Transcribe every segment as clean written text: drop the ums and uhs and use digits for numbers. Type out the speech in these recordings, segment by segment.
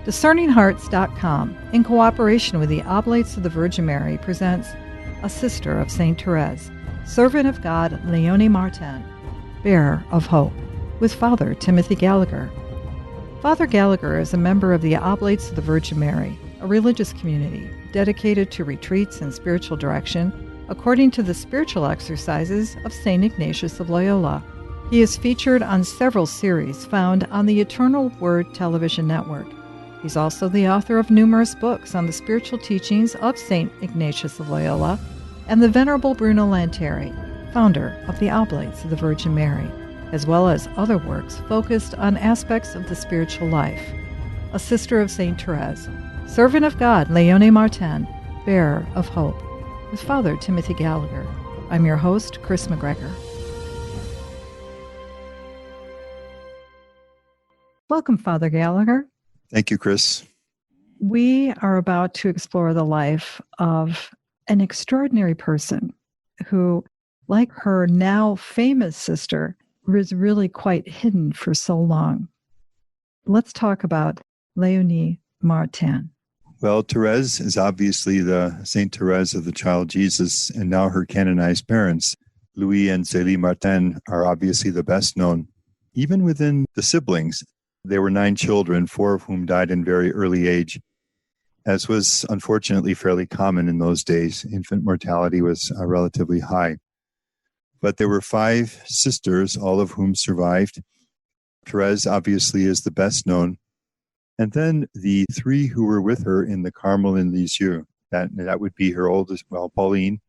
DiscerningHearts.com, in cooperation with the Oblates of the Virgin Mary, presents A Sister of St. Thérèse, Servant of God Léonie Martin, Bearer of Hope, with Father Timothy Gallagher. Father Gallagher is a member of the Oblates of the Virgin Mary, a religious community dedicated to retreats and spiritual direction according to the spiritual exercises of St. Ignatius of Loyola. He is featured on several series found on the Eternal Word television network. He's also the author of numerous books on the spiritual teachings of St. Ignatius of Loyola and the Venerable Bruno Lanteri, founder of the Oblates of the Virgin Mary, as well as other works focused on aspects of the spiritual life. A Sister of St. Thérèse, Servant of God Léonie Martin, Bearer of Hope, with Father Timothy Gallagher. I'm your host, Kris McGregor. Welcome, Father Gallagher. Thank you, Kris. We are about to explore the life of an extraordinary person who, like her now famous sister, was really quite hidden for so long. Let's talk about Léonie Martin. Well, Thérèse is obviously the Saint Thérèse of the Child Jesus, and now her canonized parents, Louis and Zélie Martin, are obviously the best known. Even within the siblings, there were 9 children, 4 of whom died in very early age, as was unfortunately fairly common in those days. Infant mortality was relatively high. But there were 5 sisters, all of whom survived. Thérèse obviously is the best known. And then the 3 who were with her in the Carmel in Lisieux, that would be her oldest, Pauline,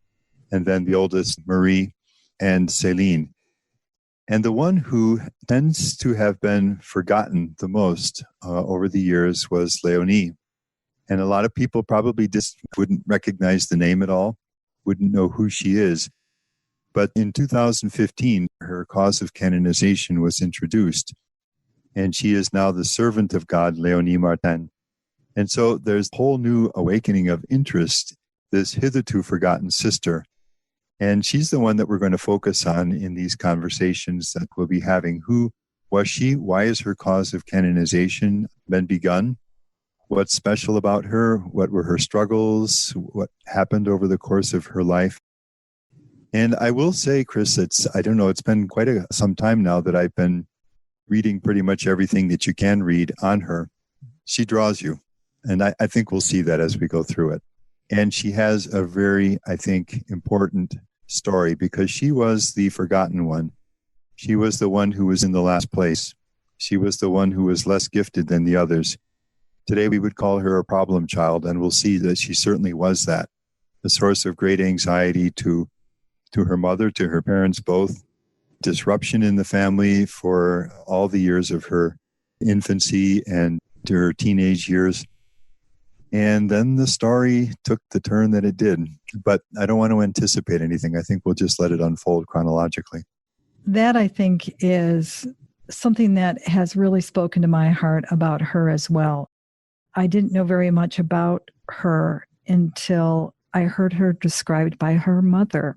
and then the oldest, Marie, and Céline. And the one who tends to have been forgotten the most over the years was Léonie. And a lot of people probably just wouldn't recognize the name at all, wouldn't know who she is. But in 2015, her cause of canonization was introduced. And she is now the servant of God, Léonie Martin. And so there's a whole new awakening of interest, this hitherto forgotten sister. And she's the one that we're going to focus on in these conversations that we'll be having. Who was she? Why has her cause of canonization been begun? What's special about her? What were her struggles? What happened over the course of her life? And I will say, Kris, it's been quite some time now that I've been reading pretty much everything that you can read on her. She draws you. And I think we'll see that as we go through it. And she has a very, I think, important story because she was the forgotten one. She was the one who was in the last place. She was the one who was less gifted than the others. Today we would call her a problem child, and we'll see that she certainly was that. A source of great anxiety to her mother, to her parents both. Disruption in the family for all the years of her infancy and to her teenage years. And then the story took the turn that it did. But I don't want to anticipate anything. I think we'll just let it unfold chronologically. That, I think, is something that has really spoken to my heart about her as well. I didn't know very much about her until I heard her described by her mother.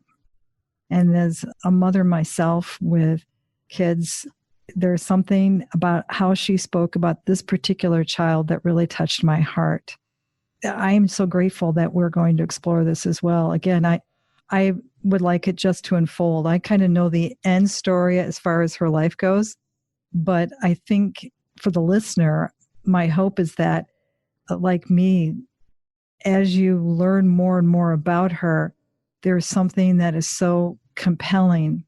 And as a mother myself with kids, there's something about how she spoke about this particular child that really touched my heart. I am so grateful that we're going to explore this as well. Again, I would like it just to unfold. I kind of know the end story as far as her life goes, but I think for the listener, my hope is that, like me, as you learn more and more about her, there's something that is so compelling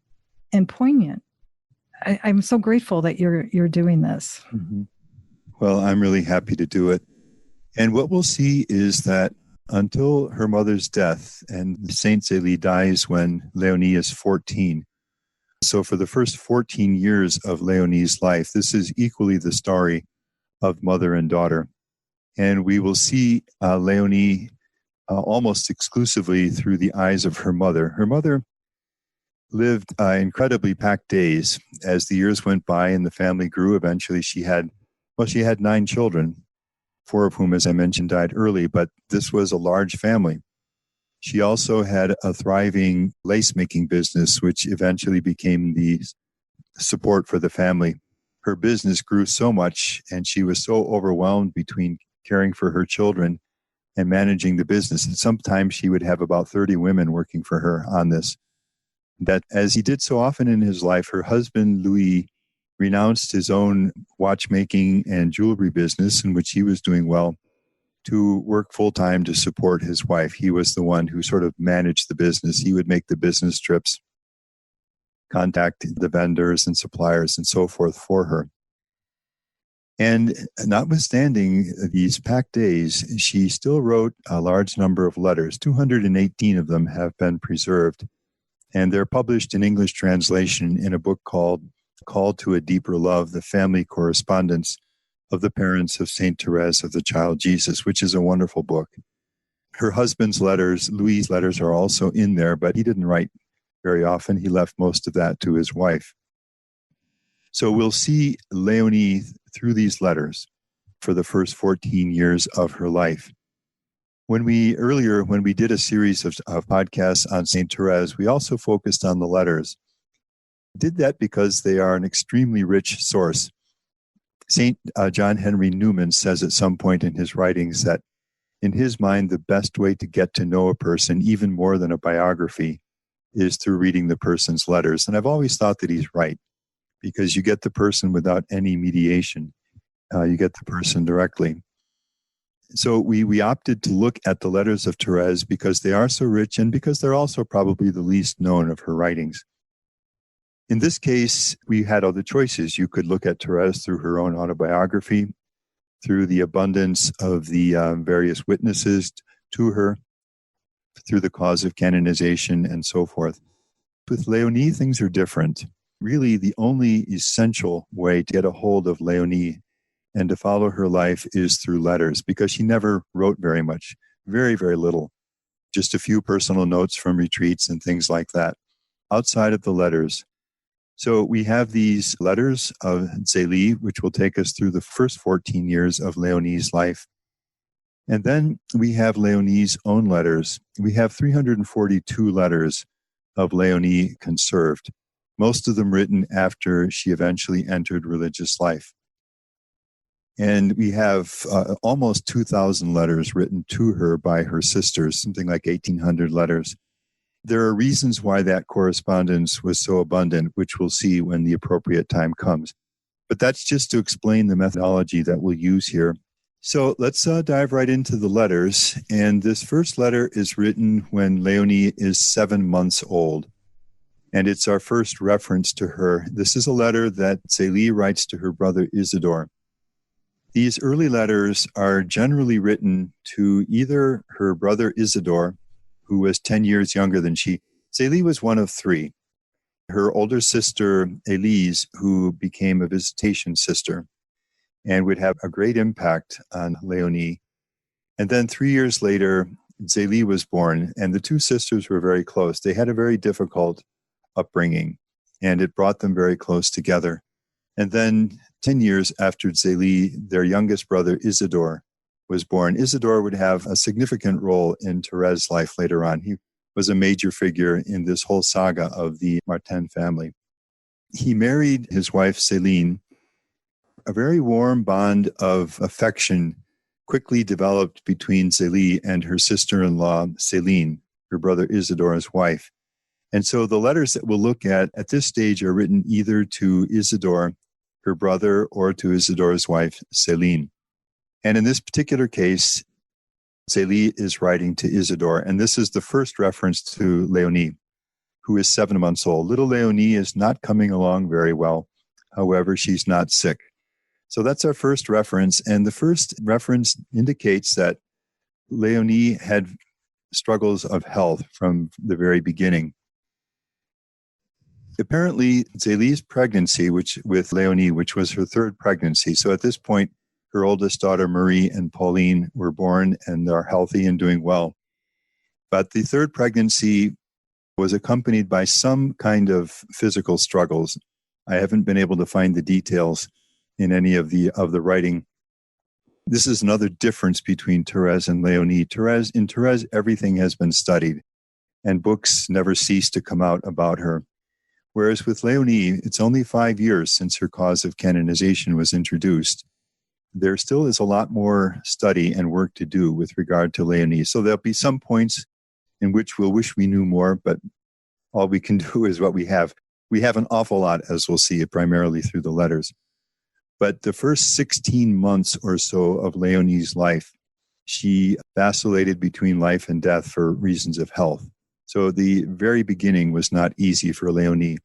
and poignant. I'm so grateful that you're doing this. Mm-hmm. Well, I'm really happy to do it. And what we'll see is that until her mother's death, and Saint Zélie dies when Léonie is 14. So for the first 14 years of Léonie's life, this is equally the story of mother and daughter. And we will see Léonie almost exclusively through the eyes of her mother. Her mother lived incredibly packed days. As the years went by and the family grew, eventually she had 9 children, 4 of whom, as I mentioned, died early, but this was a large family. She also had a thriving lace-making business, which eventually became the support for the family. her business grew so much and she was so overwhelmed between caring for her children and managing the business. And sometimes she would have about 30 women working for her on this. That, as he did so often in his life, her husband, Louis, renounced his own watchmaking and jewelry business, in which he was doing well, to work full-time to support his wife. He was the one who sort of managed the business. He would make the business trips, contact the vendors and suppliers and so forth for her. And notwithstanding these packed days, she still wrote a large number of letters. 218 of them have been preserved, and they're published in English translation in a book called Call to a Deeper Love, the Family Correspondence of the Parents of Saint Thérèse of the Child Jesus, which is a wonderful book. Her husband's letters, Louis' letters, are also in there, but he didn't write very often. He left most of that to his wife. So we'll see Léonie through these letters for the first 14 years of her life. When we did a series of podcasts on Saint Thérèse, we also focused on the letters. Did that because they are an extremely rich source. St. John Henry Newman says at some point in his writings that in his mind, the best way to get to know a person, even more than a biography, is through reading the person's letters. And I've always thought that he's right, because you get the person without any mediation. You get the person directly. So we opted to look at the letters of Thérèse because they are so rich and because they're also probably the least known of her writings. In this case, we had other choices. You could look at Thérèse through her own autobiography, through the abundance of the various witnesses to her, through the cause of canonization, and so forth. With Léonie, things are different. Really, the only essential way to get a hold of Léonie and to follow her life is through letters, because she never wrote very much, very, very little, just a few personal notes from retreats and things like that, outside of the letters. So we have these letters of Zélie, which will take us through the first 14 years of Léonie's life. And then we have Léonie's own letters. We have 342 letters of Léonie conserved, most of them written after she eventually entered religious life. And we have almost 2,000 letters written to her by her sisters, something like 1,800 letters. There are reasons why that correspondence was so abundant, which we'll see when the appropriate time comes. But that's just to explain the methodology that we'll use here. So let's dive right into the letters. And this first letter is written when Léonie is 7 months old. And it's our first reference to her. This is a letter that Zélie writes to her brother Isidore. These early letters are generally written to either her brother Isidore, who was 10 years younger than she. Zélie was one of three. Her older sister, Élise, who became a visitation sister and would have a great impact on Léonie. And then 3 years later, Zélie was born, and the two sisters were very close. They had a very difficult upbringing, and it brought them very close together. And then 10 years after Zélie, their youngest brother, Isidore, was born. Isidore would have a significant role in Thérèse's life later on. He was a major figure in this whole saga of the Martin family. He married his wife, Céline. A very warm bond of affection quickly developed between Zélie and her sister-in-law, Céline, her brother Isidore's wife. And so the letters that we'll look at this stage are written either to Isidore, her brother, or to Isidore's wife, Céline. And in this particular case, Zélie is writing to Isidore, and this is the first reference to Léonie, who is 7 months old. Little Léonie is not coming along very well. However, she's not sick. So that's our first reference, and the first reference indicates that Léonie had struggles of health from the very beginning. Apparently, Zélie's pregnancy, with Léonie, which was her third pregnancy, so at this point, her oldest daughter, Marie, and Pauline were born and are healthy and doing well. But the third pregnancy was accompanied by some kind of physical struggles. I haven't been able to find the details in any of the writing. This is another difference between Thérèse and Léonie. In Thérèse, everything has been studied, and books never cease to come out about her. Whereas with Léonie, it's only 5 years since her cause of canonization was introduced. There still is a lot more study and work to do with regard to Léonie. So there'll be some points in which we'll wish we knew more, but all we can do is what we have. We have an awful lot, as we'll see, primarily through the letters. But the first 16 months or so of Léonie's life, she vacillated between life and death for reasons of health. So the very beginning was not easy for Léonie.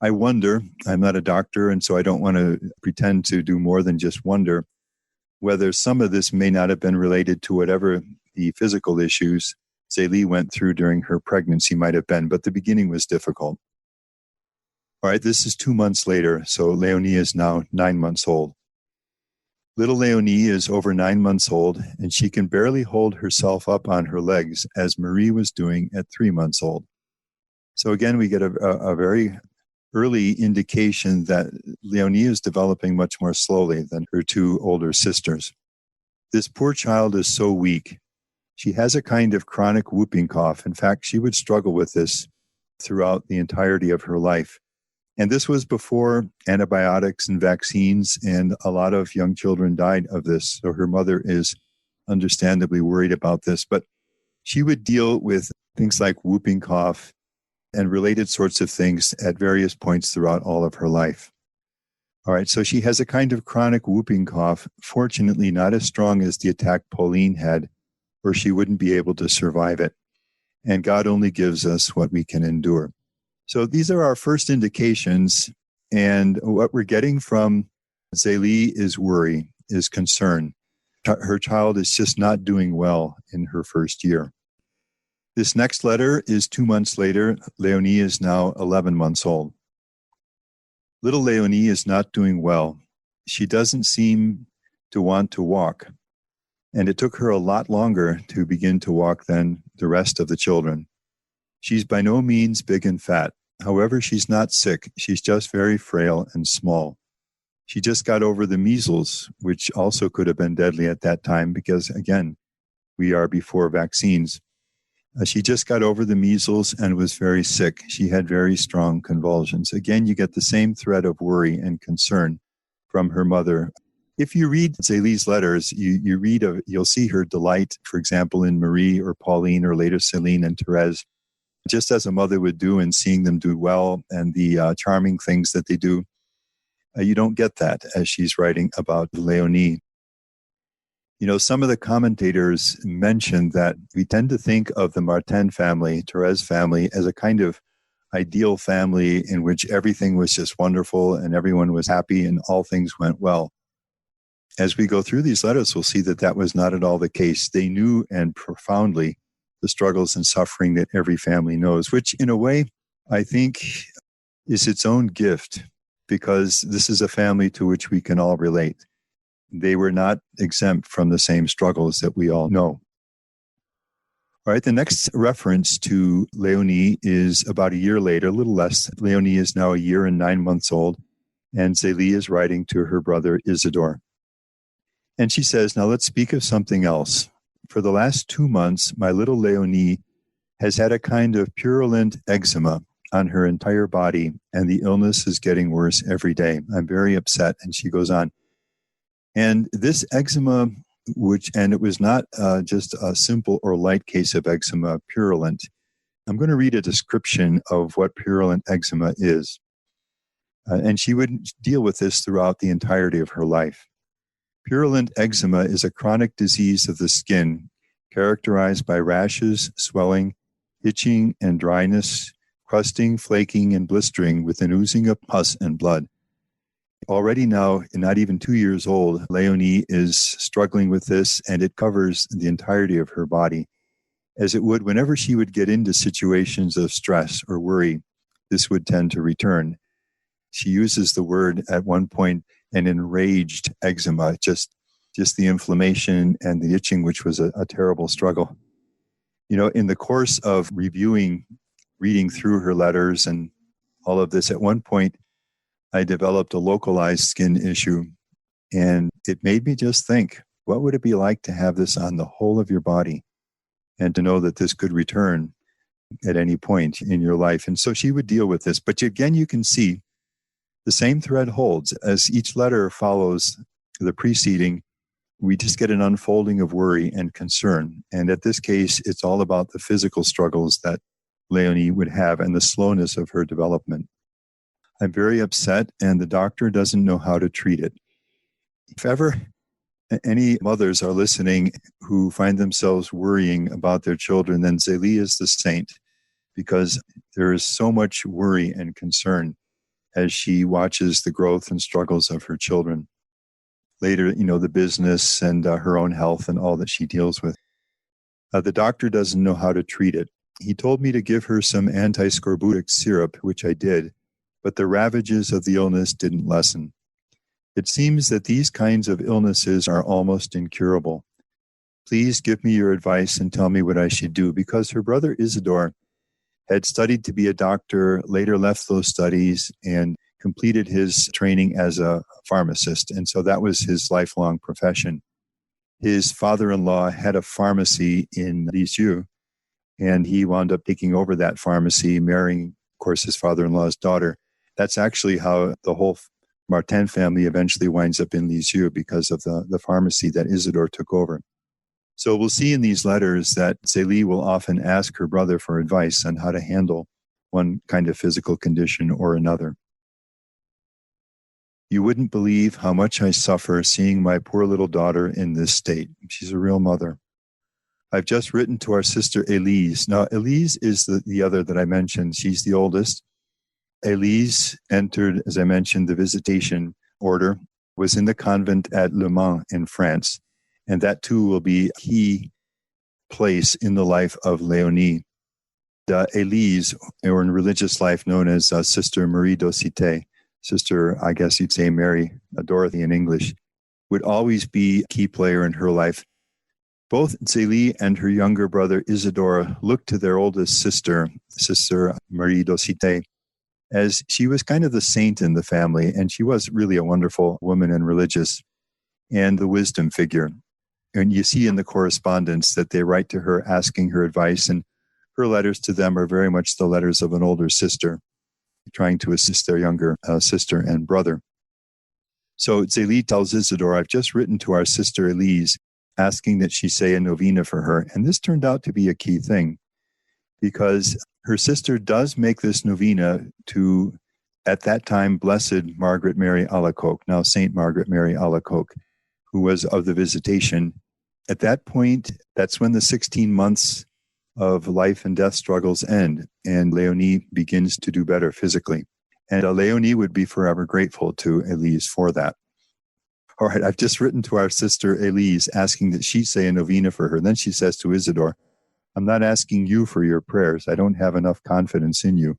I wonder, I'm not a doctor, and so I don't want to pretend to do more than just wonder, whether some of this may not have been related to whatever the physical issues Zélie went through during her pregnancy might have been, but the beginning was difficult. All right, this is 2 months later, so Léonie is now 9 months old. Little Léonie is over 9 months old, and she can barely hold herself up on her legs, as Marie was doing at 3 months old. So again, we get a very early indication that Léonie is developing much more slowly than her two older sisters. This poor child is so weak. She has a kind of chronic whooping cough. In fact, she would struggle with this throughout the entirety of her life. And this was before antibiotics and vaccines, and a lot of young children died of this. So her mother is understandably worried about this. But she would deal with things like whooping cough and related sorts of things at various points throughout all of her life. All right, so she has a kind of chronic whooping cough, fortunately not as strong as the attack Pauline had, or she wouldn't be able to survive it. And God only gives us what we can endure. So these are our first indications, and what we're getting from Zélie is worry, is concern. Her child is just not doing well in her first year. This next letter is 2 months later. Léonie is now 11 months old. Little Léonie is not doing well. She doesn't seem to want to walk, and it took her a lot longer to begin to walk than the rest of the children. She's by no means big and fat. However, she's not sick. She's just very frail and small. She just got over the measles, which also could have been deadly at that time because, again, we are before vaccines. She just got over the measles and was very sick. She had very strong convulsions. Again, you get the same thread of worry and concern from her mother. If you read Zélie's letters, you'll see her delight, for example, in Marie or Pauline or later Céline and Thérèse, just as a mother would do in seeing them do well and the charming things that they do. You don't get that as she's writing about Léonie. You know, some of the commentators mention that we tend to think of the Martin family, Thérèse family, as a kind of ideal family in which everything was just wonderful and everyone was happy and all things went well. As we go through these letters, we'll see that that was not at all the case. They knew and profoundly the struggles and suffering that every family knows, which in a way, I think is its own gift, because this is a family to which we can all relate. They were not exempt from the same struggles that we all know. All right, the next reference to Léonie is about a year later, a little less. Léonie is now 1 year and 9 months old, and Zélie is writing to her brother Isidore. And she says, now let's speak of something else. For the last 2 months, my little Léonie has had a kind of purulent eczema on her entire body, and the illness is getting worse every day. I'm very upset. And she goes on. And this eczema, and it was not just a simple or light case of eczema, purulent. I'm going to read a description of what purulent eczema is. And she would deal with this throughout the entirety of her life. Purulent eczema is a chronic disease of the skin characterized by rashes, swelling, itching and dryness, crusting, flaking, and blistering with an oozing of pus and blood. Already now, not even 2 years old, Léonie is struggling with this, and it covers the entirety of her body. As it would whenever she would get into situations of stress or worry, this would tend to return. She uses the word at one point, an enraged eczema, just the inflammation and the itching, which was a terrible struggle. You know, in the course of reading through her letters and all of this, at one point, I developed a localized skin issue, and it made me just think, what would it be like to have this on the whole of your body and to know that this could return? at any point in your life. And so she would deal with this. But again, you can see the same thread holds. As each letter follows the preceding, we just get an unfolding of worry and concern. And at this case, it's all about the physical struggles that Léonie would have and the slowness of her development. I'm very upset, and the doctor doesn't know how to treat it. If ever any mothers are listening who find themselves worrying about their children, then Zélie is the saint, because there is so much worry and concern as she watches the growth and struggles of her children. Later, the business and her own health and all that she deals with. The doctor doesn't know how to treat it. He told me to give her some anti-scorbutic syrup, which I did, but the ravages of the illness didn't lessen. It seems that these kinds of illnesses are almost incurable. Please give me your advice and tell me what I should do, because her brother Isidore had studied to be a doctor, later left those studies and completed his training as a pharmacist. And so that was his lifelong profession. His father-in-law had a pharmacy in Lisieux, and he wound up taking over that pharmacy, marrying, of course, his father-in-law's daughter. That's actually how the whole Martin family eventually winds up in Lisieux, because of the pharmacy that Isidore took over. So we'll see in these letters that Zélie will often ask her brother for advice on how to handle one kind of physical condition or another. You wouldn't believe how much I suffer seeing my poor little daughter in this state. She's a real mother. I've just written to our sister Élise. Now, Élise is the other that I mentioned. She's the oldest. Élise entered, as I mentioned, the visitation order, was in the convent at Le Mans in France. And that too will be a key place in the life of Léonie. Élise, or in religious life known as Sister Marie d'Aucité, Sister, I guess you'd say Mary, Dorothy in English, would always be a key player in her life. Both Zélie and her younger brother Isidore looked to their oldest sister, Sister Marie d'Aucité, as she was kind of the saint in the family, and she was really a wonderful woman and religious, and the wisdom figure. And you see in the correspondence that they write to her asking her advice, and her letters to them are very much the letters of an older sister, trying to assist their younger sister and brother. So Zélie tells Isidore, I've just written to our sister Élise, asking that she say a novena for her. And this turned out to be a key thing, because her sister does make this novena to, at that time, Blessed Margaret Mary Alacoque, now Saint Margaret Mary Alacoque, who was of the Visitation. At that point, that's when the 16 months of life and death struggles end, and Léonie begins to do better physically. And Léonie would be forever grateful to Élise for that. All right, I've just written to our sister Élise asking that she say a novena for her. Then she says to Isidore, I'm not asking you for your prayers. I don't have enough confidence in you.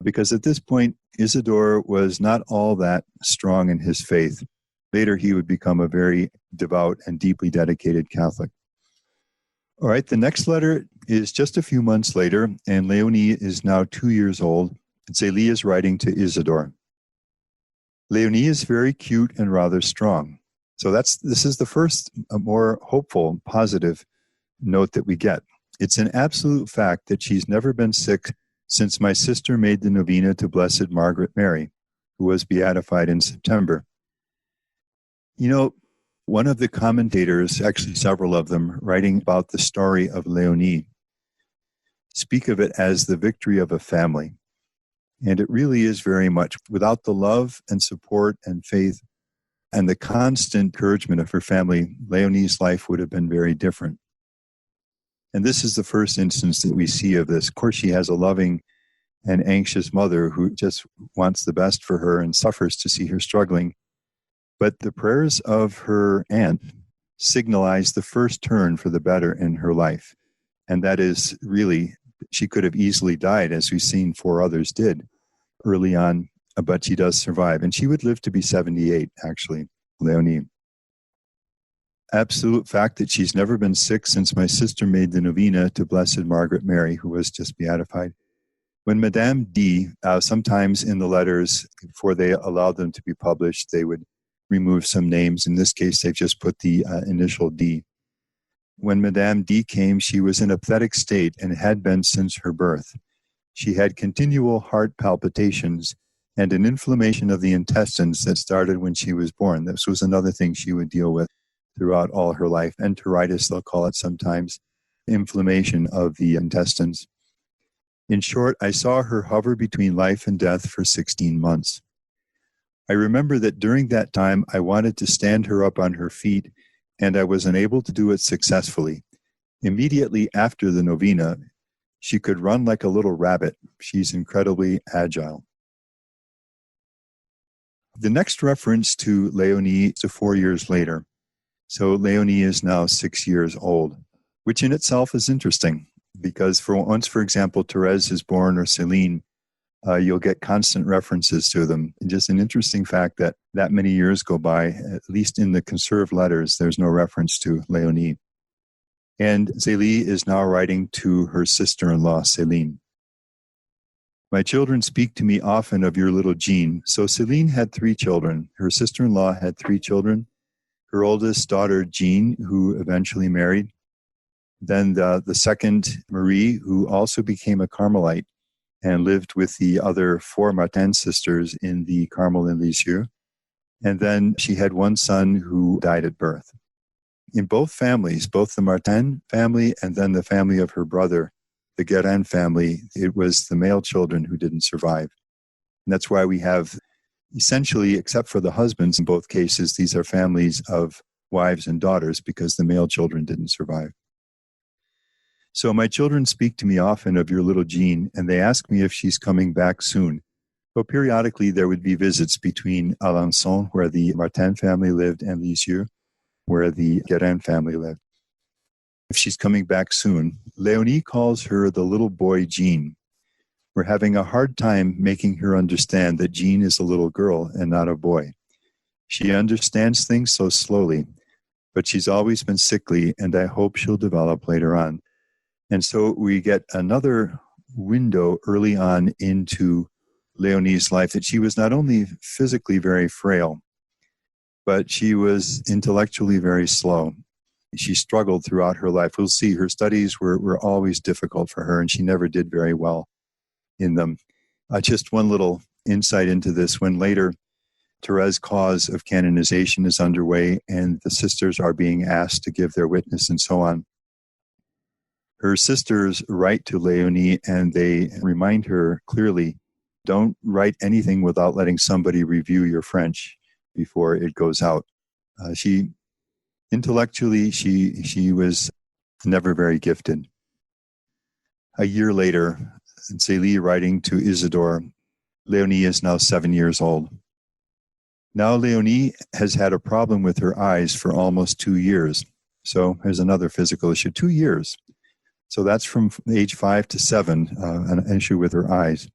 Because at this point, Isidore was not all that strong in his faith. Later, he would become a very devout and deeply dedicated Catholic. All right, the next letter is just a few months later, and Léonie is now 2 years old. Zélie is writing to Isidore. Léonie is very cute and rather strong. So this is the first more hopeful, positive note that we get. It's an absolute fact that she's never been sick since my sister made the novena to Blessed Margaret Mary, who was beatified in September. One of the commentators, actually several of them, writing about the story of Léonie, speak of it as the victory of a family. And it really is very much. Without the love and support and faith and the constant encouragement of her family, Léonie's life would have been very different. And this is the first instance that we see of this. Of course, she has a loving and anxious mother who just wants the best for her and suffers to see her struggling. But the prayers of her aunt signalize the first turn for the better in her life. And that is really, she could have easily died, as we've seen 4 others did early on, but she does survive. And she would live to be 78, actually, Léonie. Absolute fact that she's never been sick since my sister made the novena to Blessed Margaret Mary, who was just beatified. When Madame D, sometimes in the letters, before they allowed them to be published, they would remove some names. In this case, they've just put the initial D. When Madame D came, she was in a pathetic state and had been since her birth. She had continual heart palpitations and an inflammation of the intestines that started when she was born. This was another thing she would deal with throughout all her life. Enteritis, they'll call it sometimes, inflammation of the intestines. In short, I saw her hover between life and death for 16 months. I remember that during that time, I wanted to stand her up on her feet, and I was unable to do it successfully. Immediately after the novena, she could run like a little rabbit. She's incredibly agile. The next reference to Léonie is 4 years later. So Léonie is now 6 years old, which in itself is interesting because for example, Thérèse is born or Céline, you'll get constant references to them. And just an interesting fact that many years go by, at least in the conserved letters, there's no reference to Léonie. And Zélie is now writing to her sister-in-law, Céline. My children speak to me often of your little Jean. So Céline had 3 children. Her sister-in-law had 3 children. Her oldest daughter, Jean, who eventually married. Then the second, Marie, who also became a Carmelite and lived with the other 4 Martin sisters in the Carmel in Lisieux. And then she had one son who died at birth. In both families, both the Martin family and then the family of her brother, the Guérin family, it was the male children who didn't survive. And that's why we have essentially, except for the husbands in both cases, these are families of wives and daughters because the male children didn't survive. So my children speak to me often of your little Jean, and they ask me if she's coming back soon. So periodically there would be visits between Alençon, where the Martin family lived, and Lisieux, where the Guérin family lived. If she's coming back soon, Léonie calls her the little boy Jean. We're having a hard time making her understand that Jean is a little girl and not a boy. She understands things so slowly, but she's always been sickly, and I hope she'll develop later on. And so we get another window early on into Léonie's life that she was not only physically very frail, but she was intellectually very slow. She struggled throughout her life. We'll see her studies were always difficult for her, and she never did very well in them. Just one little insight into this. When later Thérèse's cause of canonization is underway and the sisters are being asked to give their witness and so on, her sisters write to Léonie and they remind her clearly, don't write anything without letting somebody review your French before it goes out. Intellectually, she was never very gifted. A year later, Zélie writing to Isidore, Léonie is now 7 years old. Now Léonie has had a problem with her eyes for almost 2 years. So here's another physical issue, 2 years. So that's from age 5 to 7, an issue with her eyes.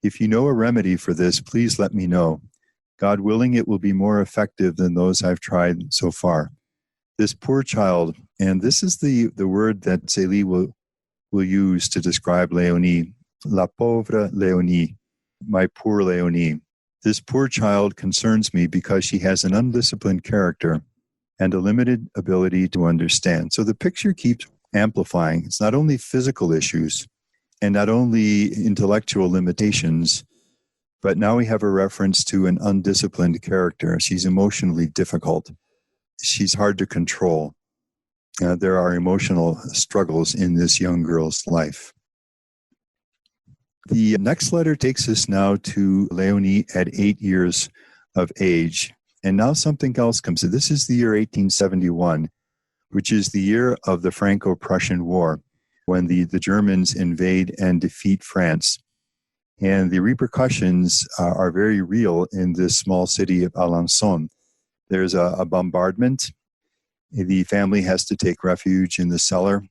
If you know a remedy for this, please let me know. God willing, it will be more effective than those I've tried so far. This poor child, and this is the word that Zélie will use to describe Léonie, la pauvre Léonie, my poor Léonie. This poor child concerns me because she has an undisciplined character and a limited ability to understand. So the picture keeps amplifying. It's not only physical issues and not only intellectual limitations, but now we have a reference to an undisciplined character. She's emotionally difficult. She's hard to control. There are emotional struggles in this young girl's life. The next letter takes us now to Léonie at 8 years of age. And now something else comes in. This is the year 1871, which is the year of the Franco-Prussian War, when the Germans invade and defeat France. And the repercussions are very real in this small city of Alençon. There's a bombardment. The family has to take refuge in the cellar.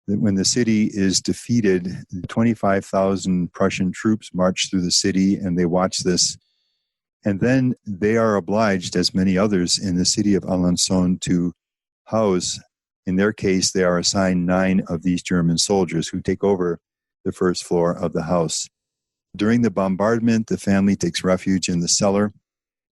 When the city is defeated, 25,000 Prussian troops march through the city and they watch this. And then they are obliged, as many others in the city of Alençon, to house, in their case, they are assigned 9 of these German soldiers who take over the first floor of the house. During the bombardment, the family takes refuge in the cellar.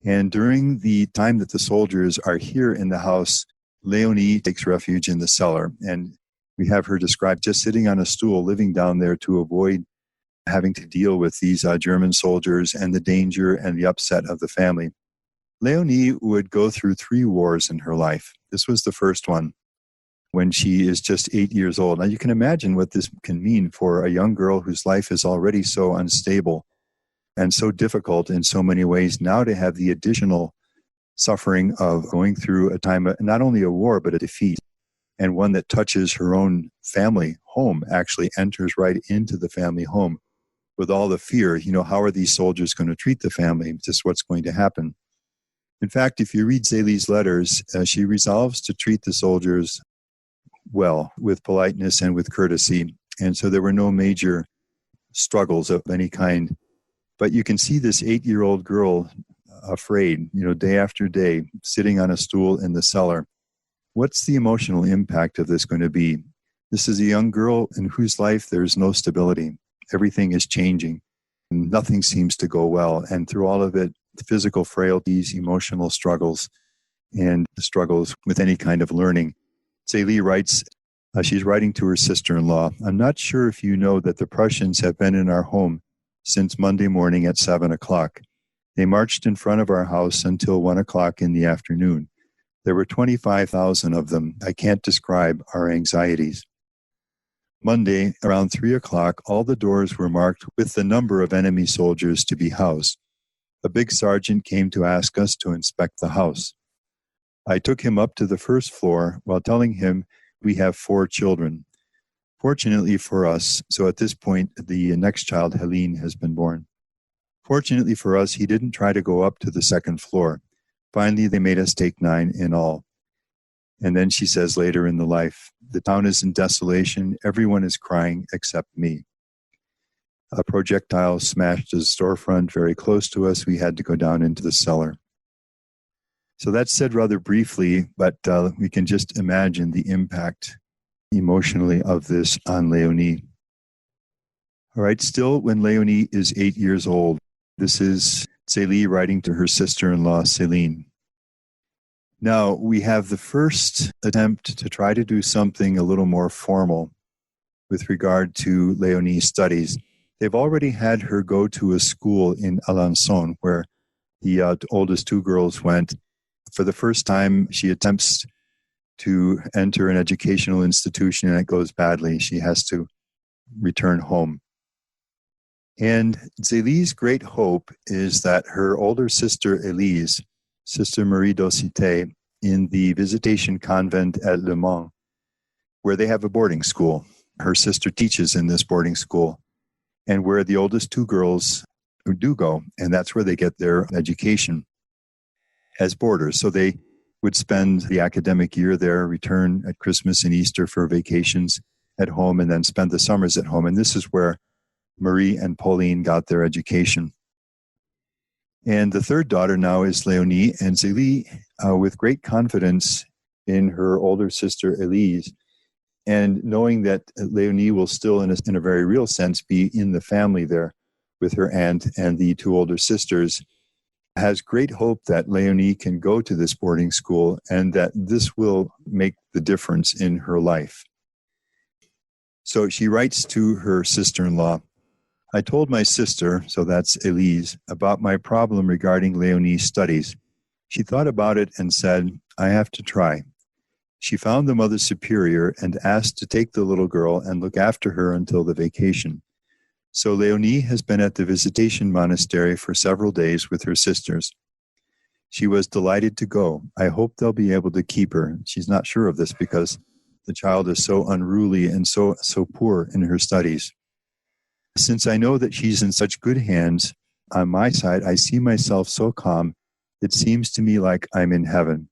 And during the time that the soldiers are here in the house, Léonie takes refuge in the cellar, and we have her described just sitting on a stool, living down there to avoid having to deal with these German soldiers and the danger and the upset of the family. Léonie would go through 3 wars in her life. This was the first one when she is just 8 years old. Now you can imagine what this can mean for a young girl whose life is already so unstable and so difficult in so many ways, now to have the additional suffering of going through a time, not only a war, but a defeat, and one that touches her own family home, actually enters right into the family home with all the fear. How are these soldiers going to treat the family? Just what's going to happen? In fact, if you read Zélie's letters, she resolves to treat the soldiers well, with politeness and with courtesy. And so there were no major struggles of any kind. But you can see this 8-year-old girl afraid, day after day, sitting on a stool in the cellar. What's the emotional impact of this going to be? This is a young girl in whose life there's no stability. Everything is changing. Nothing seems to go well. And through all of it, physical frailties, emotional struggles, and struggles with any kind of learning. Zélie writes, she's writing to her sister-in-law, "I'm not sure if you know that the Prussians have been in our home since Monday morning at 7 o'clock. They marched in front of our house until 1 o'clock in the afternoon. There were 25,000 of them. I can't describe our anxieties. Monday, around 3 o'clock, all the doors were marked with the number of enemy soldiers to be housed. A big sergeant came to ask us to inspect the house. I took him up to the first floor while telling him we have 4 children. Fortunately for us, so at this point, the next child, Helene, has been born. Fortunately for us, he didn't try to go up to the second floor. Finally, they made us take 9 in all." And then she says later in the life, "The town is in desolation. Everyone is crying except me. A projectile smashed a storefront very close to us. We had to go down into the cellar." So that's said rather briefly, but we can just imagine the impact emotionally of this on Léonie. All right, still when Léonie is 8 years old, this is Zélie writing to her sister-in-law, Céline. Now, we have the first attempt to try to do something a little more formal with regard to Léonie's studies. They've already had her go to a school in Alençon, where the oldest 2 girls went. For the first time, she attempts to enter an educational institution, and it goes badly. She has to return home. And Zélie's great hope is that her older sister, Élise, Sister Marie d'Aucité, in the Visitation Convent at Le Mans, where they have a boarding school. Her sister teaches in this boarding school, and where the oldest 2 girls do go, and that's where they get their education as boarders. So they would spend the academic year there, return at Christmas and Easter for vacations at home, and then spend the summers at home. And this is where Marie and Pauline got their education. And the third daughter now is Léonie, and Zélie, with great confidence in her older sister Élise, and knowing that Léonie will still, in a very real sense, be in the family there with her aunt and the 2 older sisters, has great hope that Léonie can go to this boarding school and that this will make the difference in her life. So she writes to her sister-in-law, "I told my sister," so that's Élise, "about my problem regarding Léonie's studies. She thought about it and said, I have to try. She found the Mother Superior and asked to take the little girl and look after her until the vacation. So Léonie has been at the Visitation Monastery for several days with her sisters. She was delighted to go. I hope they'll be able to keep her." She's not sure of this because the child is so unruly and so poor in her studies. "Since I know that she's in such good hands, on my side, I see myself so calm, it seems to me like I'm in heaven."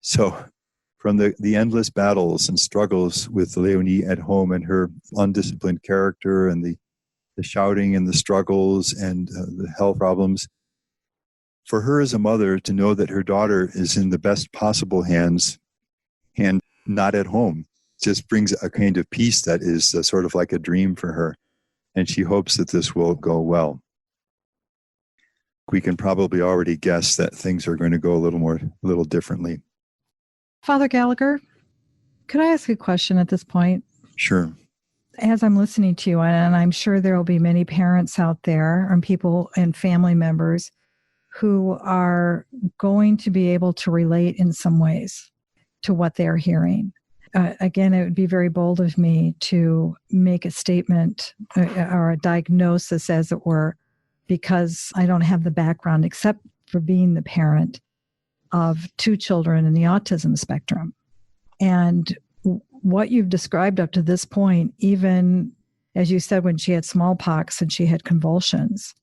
So from the endless battles and struggles with Léonie at home and her undisciplined character and the shouting and the struggles and the health problems, for her as a mother to know that her daughter is in the best possible hands and not at home just brings a kind of peace that is sort of like a dream for her. And she hopes that this will go well. We can probably already guess that things are going to go a little differently. Father Gallagher, could I ask a question at this point? Sure. As I'm listening to you, and I'm sure there will be many parents out there and people and family members who are going to be able to relate in some ways to what they're hearing. Again, it would be very bold of me to make a statement or a diagnosis, as it were, because I don't have the background except for being the parent of 2 children in the autism spectrum. And what you've described up to this point, even as you said, when she had smallpox and she had convulsions,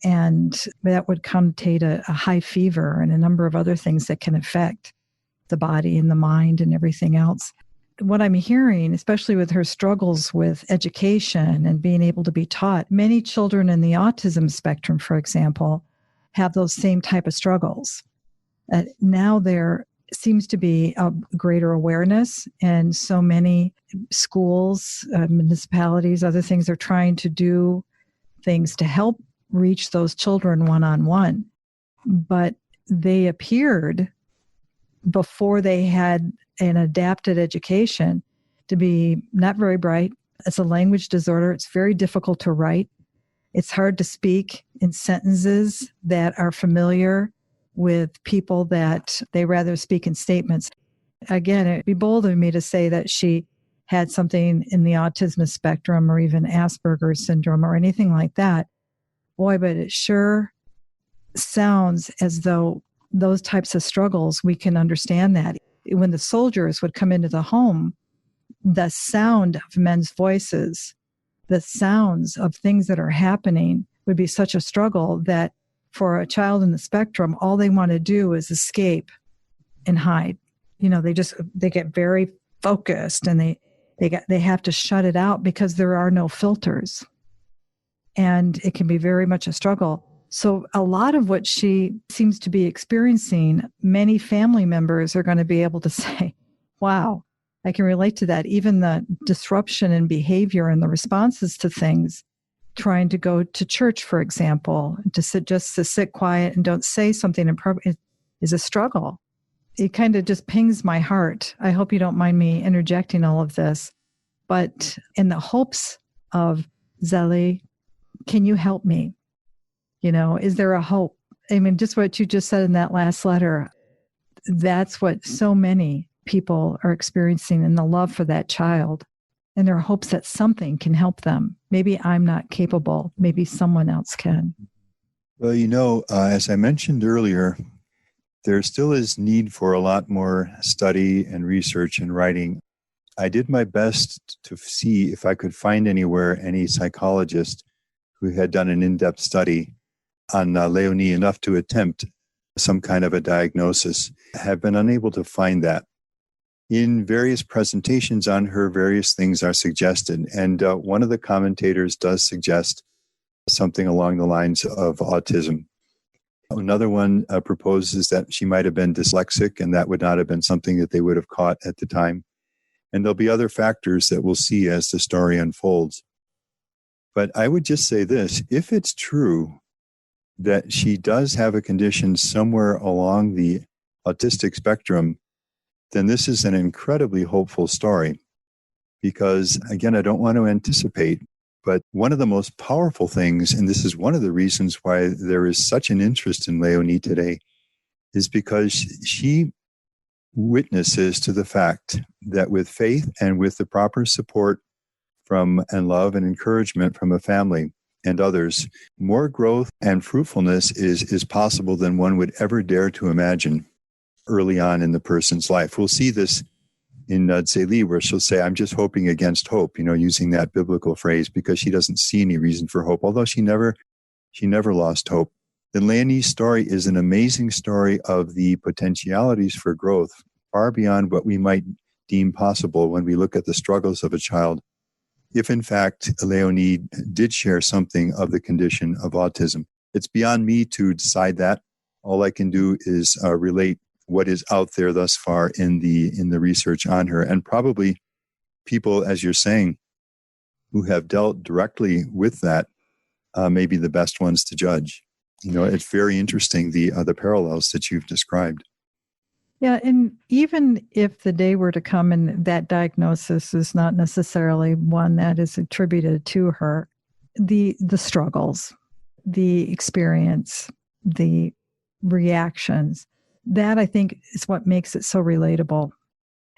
and that would connotate a high fever and a number of other things that can affect the body and the mind and everything else. What I'm hearing, especially with her struggles with education and being able to be taught, many children in the autism spectrum, for example, have those same type of struggles. Now there seems to be a greater awareness, and so many schools, municipalities, other things are trying to do things to help reach those children one-on-one. But they appeared, before they had an adapted education, to be not very bright. It's a language disorder. It's very difficult to write. It's hard to speak in sentences that are familiar with people that they rather speak in statements. Again, it'd be bold of me to say that she had something in the autism spectrum or even Asperger's syndrome or anything like that. Boy, but it sure sounds as though those types of struggles, we can understand that. When the soldiers would come into the home, the sound of men's voices, the sounds of things that are happening would be such a struggle that for a child in the spectrum, all they want to do is escape and hide. They get very focused, and they have to shut it out because there are no filters. And it can be very much a struggle. So a lot of what she seems to be experiencing, many family members are going to be able to say, wow, I can relate to that. Even the disruption in behavior and the responses to things, trying to go to church, for example, to sit quiet and don't say something inappropriate is a struggle. It kind of just pings my heart. I hope you don't mind me interjecting all of this, but in the hopes of, Zélie, can you help me? Is there a hope? I mean, just what you just said in that last letter, that's what so many people are experiencing in the love for that child. And their hopes that something can help them. Maybe I'm not capable. Maybe someone else can. Well, as I mentioned earlier, there still is need for a lot more study and research and writing. I did my best to see if I could find anywhere any psychologist who had done an in-depth study on Léonie enough to attempt some kind of a diagnosis. I have been unable to find that. In various presentations on her, various things are suggested. And one of the commentators does suggest something along the lines of autism. Another one proposes that she might have been dyslexic, and that would not have been something that they would have caught at the time. And there'll be other factors that we'll see as the story unfolds. But I would just say this, if it's true that she does have a condition somewhere along the autistic spectrum, then this is an incredibly hopeful story. Because, again, I don't want to anticipate, but one of the most powerful things, and this is one of the reasons why there is such an interest in Léonie today, is because she witnesses to the fact that with faith and with the proper support from and love and encouragement from a family and others, more growth and fruitfulness is possible than one would ever dare to imagine early on in the person's life. We'll see this in Zélie, where she'll say, I'm just hoping against hope, using that biblical phrase, because she doesn't see any reason for hope, although she never lost hope. The Léonie's story is an amazing story of the potentialities for growth, far beyond what we might deem possible when we look at the struggles of a child. If, in fact, Léonie did share something of the condition of autism, it's beyond me to decide that. All I can do is relate what is out there thus far in the research on her, and probably people, as you're saying, who have dealt directly with that, may be the best ones to judge. It's very interesting, the parallels that you've described. Yeah, and even if the day were to come and that diagnosis is not necessarily one that is attributed to her, the struggles, the experience, the reactions, that I think is what makes it so relatable.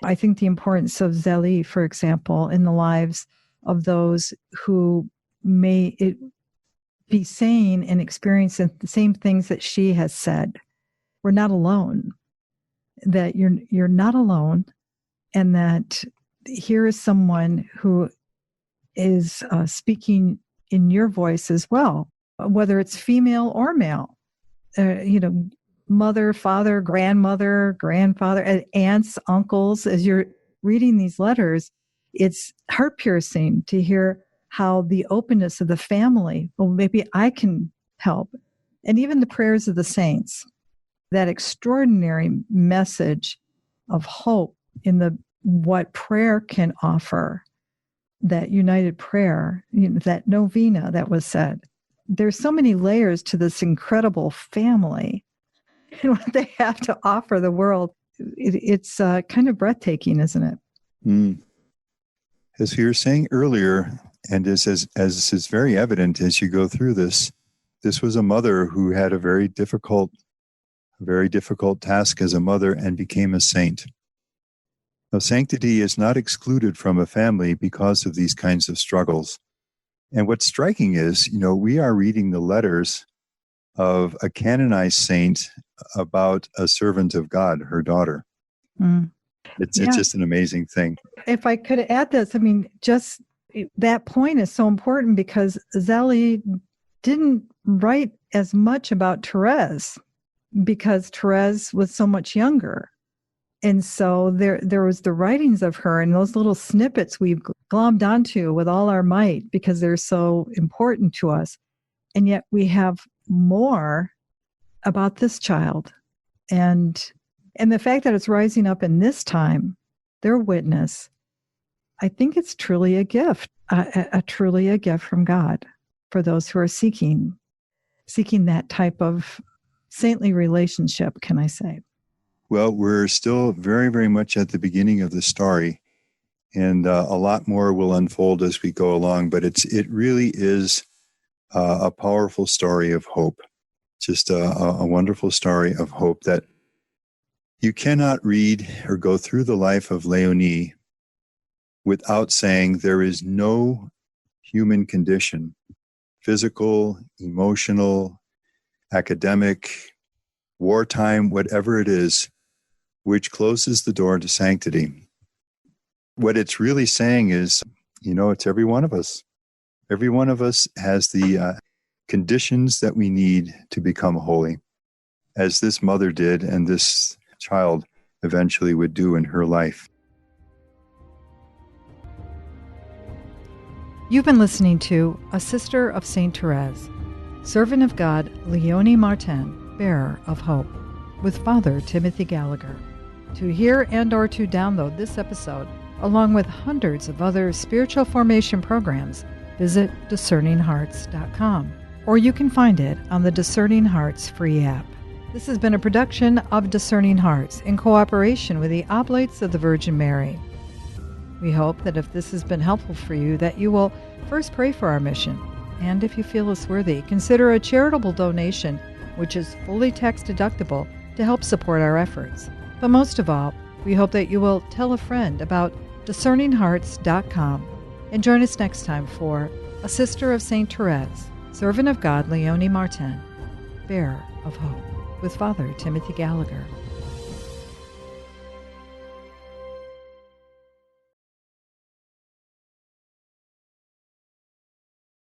I think the importance of Zélie, for example, in the lives of those who may be saying and experiencing the same things that she has said. We're not alone. That you're not alone, and that here is someone who is speaking in your voice as well, whether it's female or male. Mother, father, grandmother, grandfather, aunts, uncles. As you're reading these letters, it's heart-piercing to hear how the openness of the family, well, maybe I can help, and even the prayers of the saints. That extraordinary message of hope in what prayer can offer, that united prayer, that novena that was said. There's so many layers to this incredible family and what they have to offer the world. It's kind of breathtaking, isn't it? Mm. As we were saying earlier, and as is very evident as you go through this was a mother who had a very difficult task as a mother and became a saint. Now, sanctity is not excluded from a family because of these kinds of struggles. And what's striking is, we are reading the letters of a canonized saint about a servant of God, her daughter. Mm. It's just an amazing thing. If I could add this, just that point is so important because Zélie didn't write as much about Thérèse, because Thérèse was so much younger. And so there was the writings of her and those little snippets we've glommed onto with all our might because they're so important to us. And yet we have more about this child. And the fact that it's rising up in this time, their witness, I think it's truly a gift, truly a gift from God for those who are seeking that type of saintly relationship, can I say? Well, we're still very, very much at the beginning of the story, and a lot more will unfold as we go along, but it really is a powerful story of hope, just a wonderful story of hope that you cannot read or go through the life of Léonie without saying there is no human condition, physical, emotional, academic, wartime, whatever it is, which closes the door to sanctity. What it's really saying is, it's every one of us. Every one of us has the conditions that we need to become holy, as this mother did and this child eventually would do in her life. You've been listening to A Sister of Saint Thérèse, Servant of God Léonie Martin, Bearer of Hope, with Father Timothy Gallagher. To hear and or to download this episode, along with hundreds of other spiritual formation programs, visit discerninghearts.com, or you can find it on the Discerning Hearts free app. This has been a production of Discerning Hearts in cooperation with the Oblates of the Virgin Mary. We hope that if this has been helpful for you, that you will first pray for our mission, and if you feel it's worthy, consider a charitable donation, which is fully tax deductible, to help support our efforts. But most of all, we hope that you will tell a friend about discerninghearts.com and join us next time for A Sister of Saint Thérèse, Servant of God Léonie Martin, Bearer of Hope, with Father Timothy Gallagher.